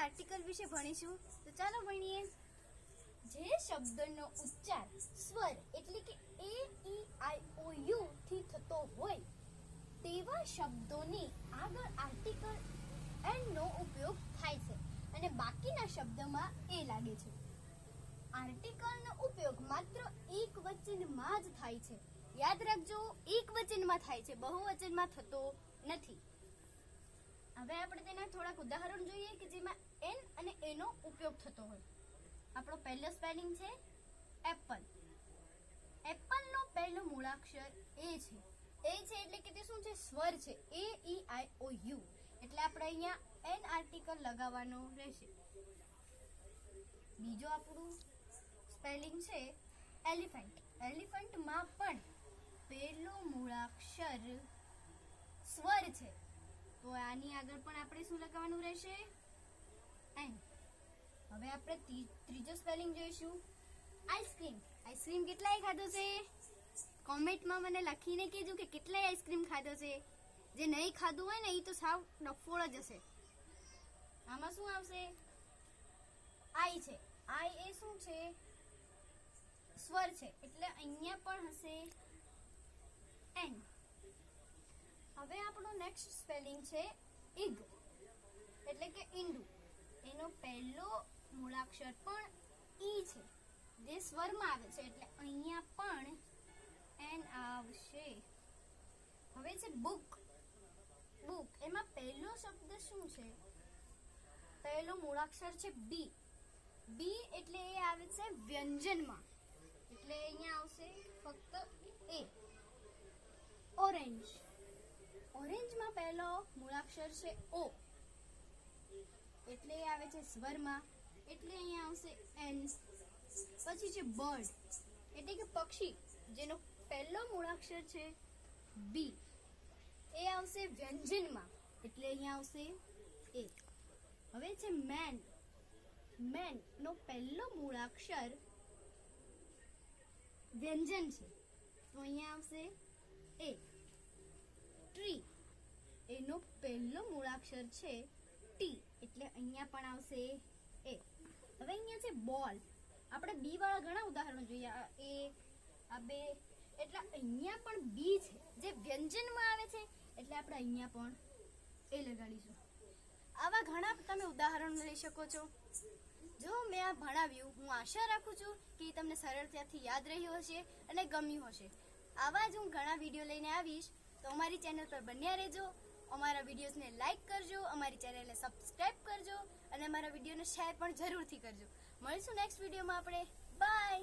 Article વિશે ભણીશું, તો ચાલો ભણીએ। જે શબ્દનો ઉચ્ચાર સ્વર એટલે કે એ ઈ આઈ ઓ યુ થી થતો હોય તેવા શબ્દોની આગળ આર્ટિકલ એન નો ઉપયોગ થાય છે અને બાકીના શબ્દમાં એ લાગે છે। આર્ટિકલનો ઉપયોગ માત્ર એક વચનમાં જ થાય છે। યાદ રાખજો, એક વચનમાં થાય છે, બહુવચનમાં થતો નથી। હવે આપણે તેના થોડાક ઉદાહરણ જોઈએ કે જેમાં એન અને એ નો ઉપયોગ થતો હોય। આપણો પહેલો સ્પેલિંગ છે એપલ। એપલ નો પહેલો મૂળાક્ષર એ છે। એ છે એટલે કે તે શું છે? સ્વર છે, એ ઈ આઈ ઓ યુ, એટલે આપણે અહીંયા એન આર્ટિકલ લગાવવાનો રહેશે। બીજો આપણું સ્પેલિંગ છે એલિફન્ટ। એલિફન્ટ માં પણ પહેલો મૂળાક્ષર સ્વર છે, તો આની આગળ પણ આપણે શું લગાવવાનું રહેશે? એન। હવે આપણે ત્રીજો સ્પેલિંગ જોઈશું આઈસ્ક્રીમ। આઈસ્ક્રીમ કેટલાય ખાધો છે? કોમેન્ટમાં મને લખીને કહેજો કે કેટલાય આઈસ્ક્રીમ ખાધો છે। જે નહીં ખાધું હોય ને એ તો સાવ ડફોળ જ હશે। આમાં શું આવશે? આઈ છે। આઈ એ શું છે? સ્વર છે, એટલે અહીંયા પણ હશે એન। હવે આપણો નેક્સ્ટ સ્પેલિંગ છે ઈગ, એટલે કે ઈંડુ। એનો પહેલો મૂળાક્ષર પણ ઈ છે, જે સ્વરમાં આવે છે, એટલે અહીંયા પણ એન આવશે। હવે છે બુક। બુક એમાં પહેલો શબ્દ શું છે? પહેલો મૂળાક્ષર છે બી। બી એટલે એ આવે છે વ્યંજનમાં, એટલે અહીંયા આવશે ફક્ત એ। ઓરેન્જ। ઓરેન્જમાં પહેલો મૂળાક્ષર છે ઓ, એટલે એ આવે છે સ્વરમાં, એટલે અહીંયા આવશે એન। પછી છે બર્ડ, એટલે કે પક્ષી, જેનો પહેલો મૂળાક્ષર છે બી, એ આવશે વ્યંજનમાં, એટલે અહીંયા આવશે એ। હવે છે મેન। મેન નો પહેલો મૂળાક્ષર વ્યંજન છે, તો અહીંયા આવશે એ। ટ્રી એનો પહેલો મૂળાક્ષર છે ટી, એટલે અહીંયા પણ આવશે એ। હવે અહીંયા છે બોલ। આપણે બી વાળા ઘણા ઉદાહરણો જોઈએ, આ એ, આ બે, એટલે અહીંયા પણ બી છે, જે વ્યંજનમાં આવે છે, એટલે આપણે અહીંયા પણ એ લગાડીશું। આવા ઘણા તમે ઉદાહરણો લઈ શકો છો। જો મેં આ ભણાવ્યું, હું આશા રાખું છું કે તમને સરળતાથી યાદ રહ્યું હશે અને ગમ્યું હશે। આવા જ હું ઘણા વિડીયો લઈને આવીશ, તો અમારી ચેનલ પર બન્યા રહેજો। અમારા વિડીયોઝને લાઈક કરજો, અમારી ચેનલને સબસ્ક્રાઇબ કરજો અને અમારા વિડીયોને શેર પણ જરૂરથી કરજો। મળીશું નેક્સ્ટ વિડીયોમાં આપણે। બાય।